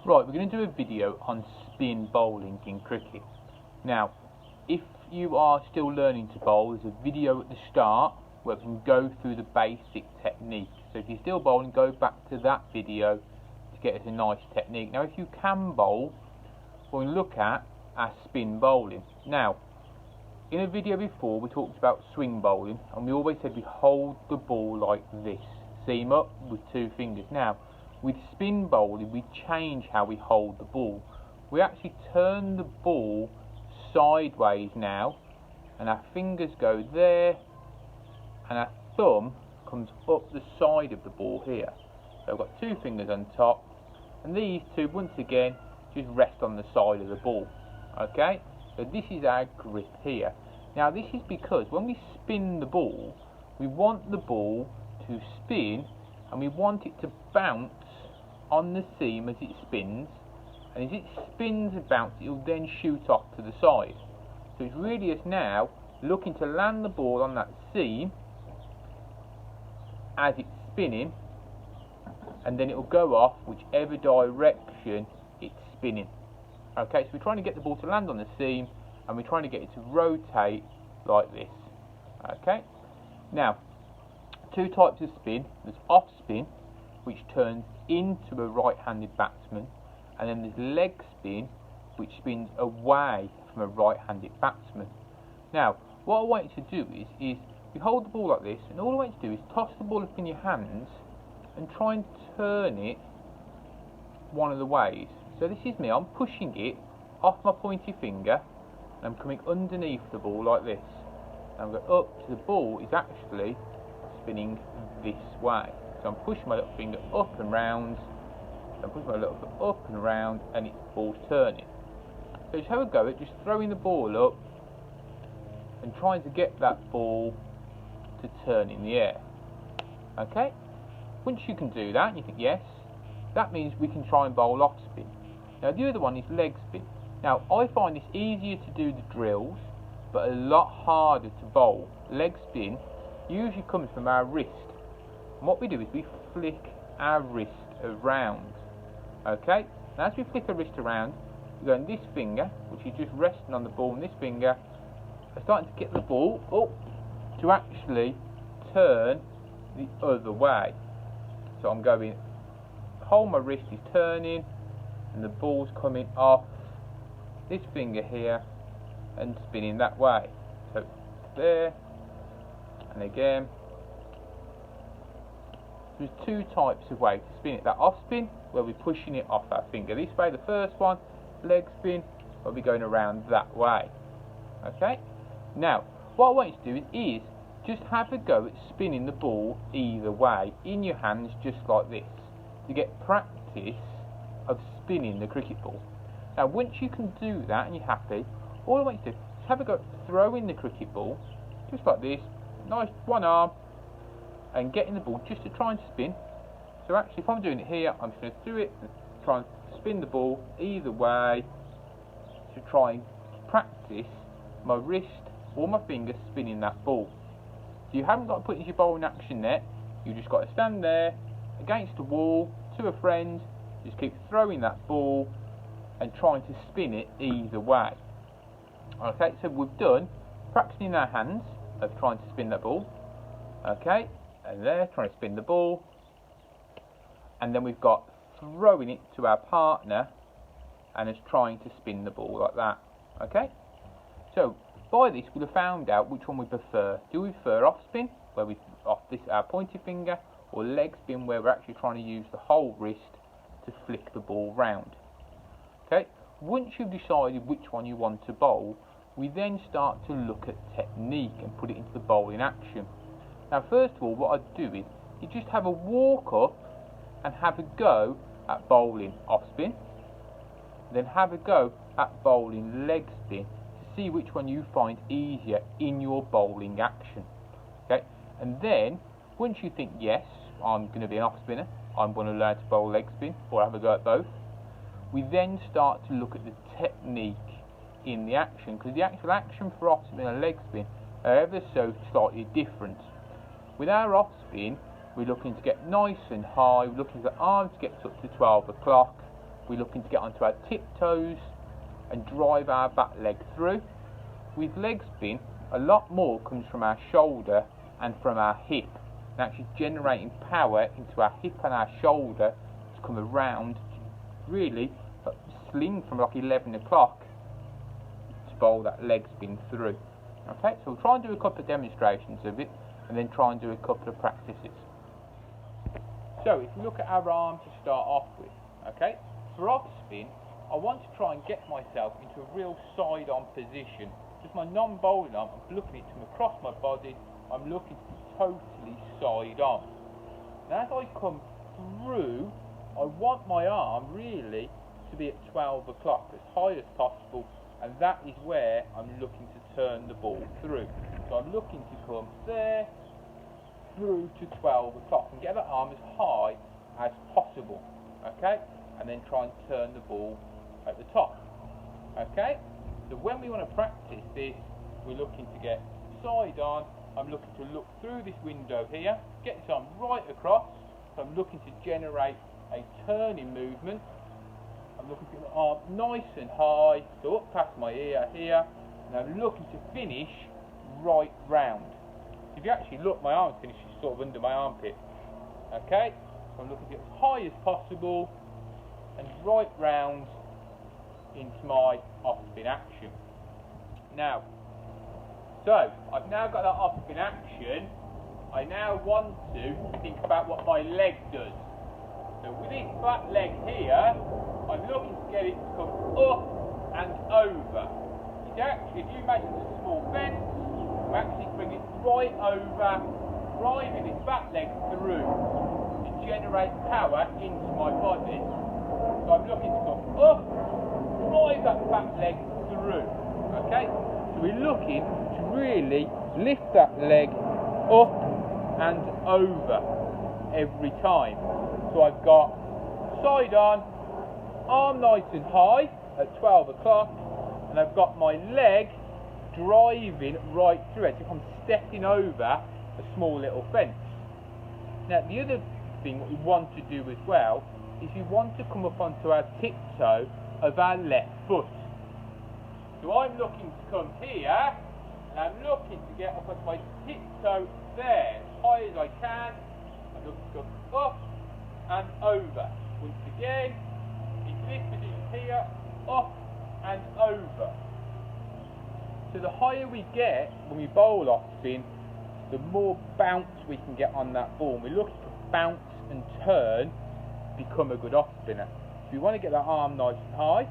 Right, we're going to do a video on spin bowling in cricket. Now, if you are still learning to bowl, there's a video at the start where we can go through the basic technique. So if you're still bowling, go back to that video to get us a nice technique. Now, if you can bowl, we'll look at our spin bowling. Now, in a video before, we talked about swing bowling, and we always said we hold the ball like this, seam up with two fingers. Now, with spin bowling, we change how we hold the ball. We actually turn the ball sideways now, and our fingers go there, and our thumb comes up the side of the ball here. So I've got two fingers on top, and these two, once again, just rest on the side of the ball. Okay? So this is our grip here. Now this is because when we spin the ball, we want the ball to spin, and we want it to bounce on the seam as it spins, and as it spins and bounces, it will then shoot off to the side. So it's really us now looking to land the ball on that seam as it's spinning, and then it will go off whichever direction it's spinning. Okay, so we're trying to get the ball to land on the seam, and we're trying to get it to rotate like this. Okay, now two types of spin. There's off spin, which turns into a right-handed batsman, and then there's leg spin, which spins away from a right-handed batsman. Now, what I want you to do is you hold the ball like this, and all I want you to do is toss the ball up in your hands and try and turn it one of the ways. So this is me, I'm pushing it off my pointy finger, and I'm coming underneath the ball like this. And I'm going up, so the ball is actually spinning this way. So I'm pushing my little finger up and round, I'm pushing my little foot up and round, and it's ball's turning. So just have a go at just throwing the ball up and trying to get that ball to turn in the air. Okay? Once you can do that, and you think yes, that means we can try and bowl off spin. Now the other one is leg spin. Now I find this easier to do the drills, but a lot harder to bowl. Leg spin usually comes from our wrist. And what we do is we flick our wrist around. Okay? Now as we flick our wrist around, we go in this finger, which is just resting on the ball, and this finger are starting to get the ball up to actually turn the other way. So I'm going, the whole of my wrist is turning, and the ball's coming off this finger here and spinning that way. So there, and again. There's two types of way to spin it. That off spin, where we're pushing it off our finger this way, the first one. Leg spin, where we're going around that way. Okay? Now, what I want you to do is just have a go at spinning the ball either way, in your hands, just like this, to get practice of spinning the cricket ball. Now, once you can do that and you're happy, all I want you to do is have a go at throwing the cricket ball, just like this, nice one arm, and getting the ball just to try and spin. So actually, if I'm doing it here, I'm just going to do it and try and spin the ball either way to try and practice my wrist or my finger spinning that ball. So you haven't got to put your ball in action there. You just got to stand there against the wall to a friend, just keep throwing that ball and trying to spin it either way. Okay, so we've done practicing our hands of trying to spin that ball. Okay, and there, trying to spin the ball. And then we've got throwing it to our partner and us trying to spin the ball like that. Okay, so by this we'll have found out which one we prefer. Do we prefer off spin, where we off this our pointy finger, or leg spin, where we're actually trying to use the whole wrist to flick the ball round? Okay, once you've decided which one you want to bowl, we then start to look at technique and put it into the bowling action. Now first of all, what I do is you just have a walk up and have a go at bowling off spin, then have a go at bowling leg spin to see which one you find easier in your bowling action. Okay, and then once you think yes, I'm going to be an off spinner, I'm going to learn to bowl leg spin, or have a go at both, we then start to look at the technique in the action, because the actual action for off spin and leg spin are ever so slightly different. With our off spin, we're looking to get nice and high, we're looking for the arms to get up to 12 o'clock, we're looking to get onto our tiptoes and drive our back leg through. With leg spin, a lot more comes from our shoulder and from our hip, and actually generating power into our hip and our shoulder to come around, really sling from like 11 o'clock to bowl that leg spin through. Okay, so we'll try and do a couple of demonstrations of it and then try and do a couple of practices. So if we look at our arm to start off with, okay, for off spin, I want to try and get myself into a real side-on position. Just my non-bowling arm, I'm looking at it from across my body, I'm looking to be totally side-on. Now as I come through, I want my arm really to be at 12 o'clock, as high as possible, and that is where I'm looking to turn the ball through. So I'm looking to come there, through to 12 o'clock, and get that arm as high as possible, okay? And then try and turn the ball at the top, okay? So when we want to practice this, we're looking to get side on. I'm looking to look through this window here, get this arm right across. So I'm looking to generate a turning movement. I'm looking to get the arm nice and high, so up past my ear here, and I'm looking to finish right round. If you actually look, my arm finishes sort of under my armpit. Okay, so I'm looking to get as high as possible and right round into my off-spin action. Now, so I've now got that off-spin action. I now want to think about what my leg does. So with this flat leg here, I'm looking to get it to come up and over. It's actually, if you imagine a small fence, I'm actually bringing it right over, driving this back leg through to generate power into my body. So I'm looking to come up, drive that back leg through. Okay? So we're looking to really lift that leg up and over every time. So I've got side on, arm nice and high at 12 o'clock, and I've got my leg driving right through it. So I'm stepping over a small little fence. Now the other thing what we want to do as well is we want to come up onto our tiptoe of our left foot. So I'm looking to come here, and I'm looking to get up onto my tiptoe there, as high as I can. I'm looking to go up and over. Once again, into this position here, up and over. So the higher we get when we bowl off spin, the more bounce we can get on that ball. And we're looking to bounce and turn to become a good off spinner. So we want to get that arm nice and high.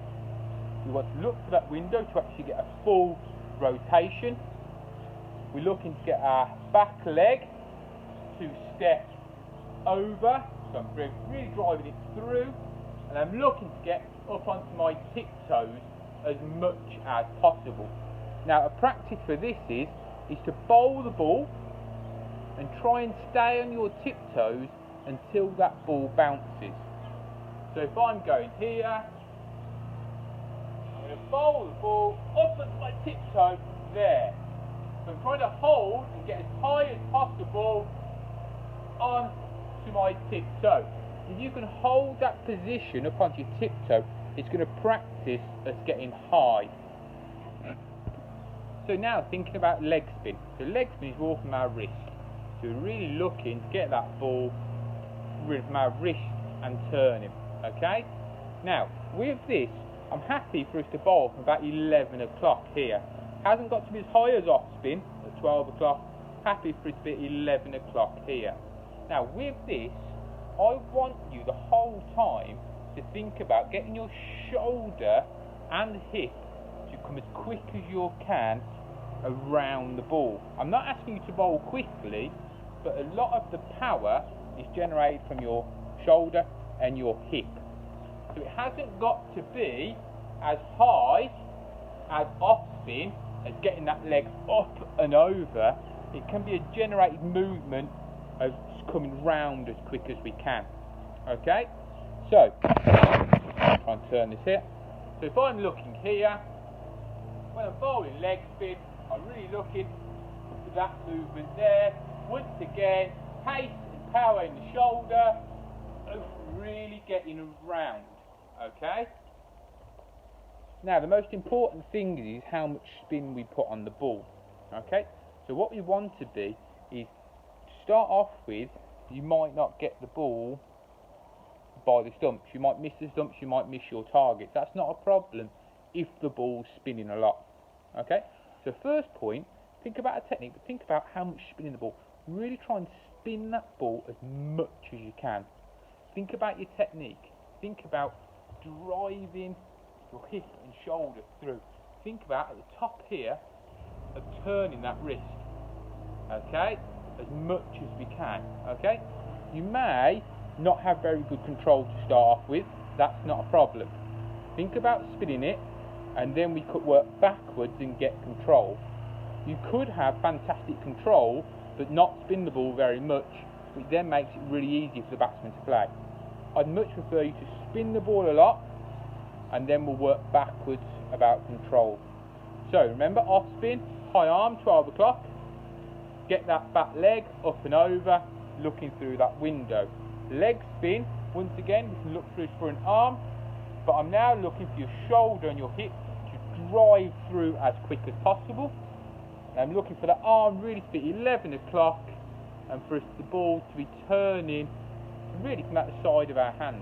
We want to look for that window to actually get a full rotation. We're looking to get our back leg to step over. So I'm really driving it through. And I'm looking to get up onto my tiptoes as much as possible. Now a practice for this is to bowl the ball and try and stay on your tiptoes until that ball bounces. So if I'm going here, I'm going to bowl the ball up at my tiptoe there. So I'm trying to hold and get as high as possible on to my tiptoe. If you can hold that position up onto your tiptoe, it's going to practice us getting high. So now thinking about leg spin. So leg spin is all from our wrist. So we're really looking to get that ball from our wrist and turn him. Okay? Now, with this, I'm happy for us to bowl from about 11 o'clock here. Hasn't got to be as high as off spin at 12 o'clock. Happy for it to be at 11 o'clock here. Now with this, I want you the whole time to think about getting your shoulder and hip to come as quick as you can around the ball. I'm not asking you to bowl quickly, but a lot of the power is generated from your shoulder and your hip. So it hasn't got to be as high as off spin as getting that leg up and over. It can be a generated movement of coming round as quick as we can. Okay, so try and turn this here. So if I'm looking here, when I'm bowling leg spin, I'm really looking for that movement there. Once again, pace and power in the shoulder, really getting around. Okay. Okay? Now, the most important thing is how much spin we put on the ball. Okay? So what we want to be is, to start off with, you might not get the ball by the stumps. You might miss the stumps, you might miss your target. That's not a problem if the ball's spinning a lot. Okay? So first point, think about a technique, but think about how much spinning the ball. Really try and spin that ball as much as you can. Think about your technique. Think about driving your hip and shoulder through. Think about at the top here of turning that wrist. Okay? As much as we can. Okay? You may not have very good control to start off with. That's not a problem. Think about spinning it, and then we could work backwards and get control. You could have fantastic control, but not spin the ball very much, which then makes it really easy for the batsman to play. I'd much prefer you to spin the ball a lot, and then we'll work backwards about control. So remember, off spin, high arm, 12 o'clock. Get that back leg up and over, looking through that window. Leg spin, once again, you can look through his front arm, but I'm now looking for your shoulder and your hip to drive through as quick as possible. And I'm looking for the arm really to be 11 o'clock, and for the ball to be turning really from that side of our hand.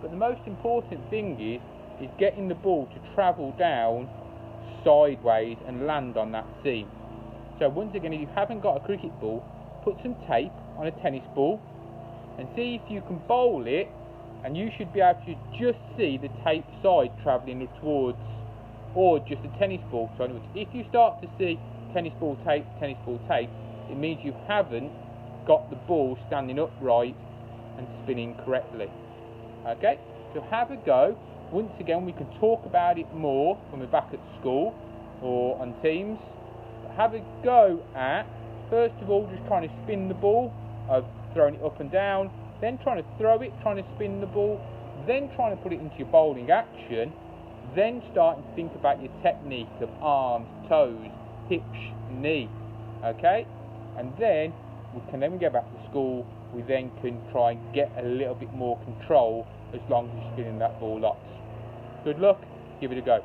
But the most important thing is getting the ball to travel down sideways and land on that seam. So once again, if you haven't got a cricket ball, put some tape on a tennis ball and see if you can bowl it, and you should be able to just see the tape side travelling towards, or just a tennis ball. So if you start to see tennis ball tape, it means you haven't got the ball standing upright and spinning correctly. Okay, so have a go. Once again, we can talk about it more when we're back at school or on Teams. But have a go at, first of all, just trying to spin the ball, of throwing it up and down, then trying to throw it, trying to spin the ball, then trying to put it into your bowling action, then starting to think about your technique of arms, toes, hips, knee. Okay, and then when we go back to school, we then can try and get a little bit more control as long as you're spinning that ball lots. Good luck, give it a go.